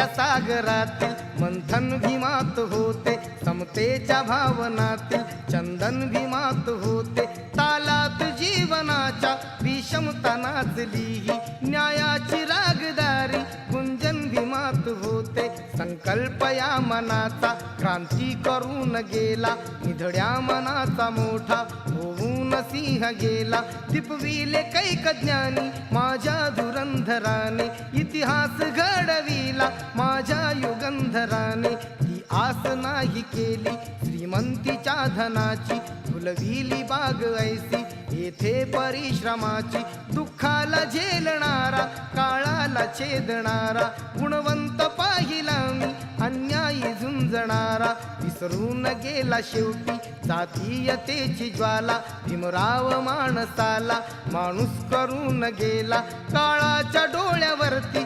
समतेच्या सागरातील मंथन भीमात होते, समतेच्या भावनातील चंदन भीमात होते, तालात जीवनाच्या विषमता नाचली ही न्यायाची रागदारी गुंजन भीमात होते। संकल्प या मनाचा क्रांती करून गेला, निधड्या मनाचा मोठा होऊन सिंह गेला। दिपविले कैक ज्ञानी माझ्या धुरंधराने, इतिहास घडविला माझ्या युगंधराने। ती आस नाही केली श्रीमंतीच्या धनाची, फुलविली बाग ऐसी येथे परिश्रमाची। दुःखाला झेलणारा काळाला छेदणारा, गुणवंत पाहिला मी अन्यायी झुंजणारा। विसरून गेला शेवटी जातीयतेची ज्वाला, भीमराव माणसाला माणूस करून गेला। काळाच्या डोळ्यावरती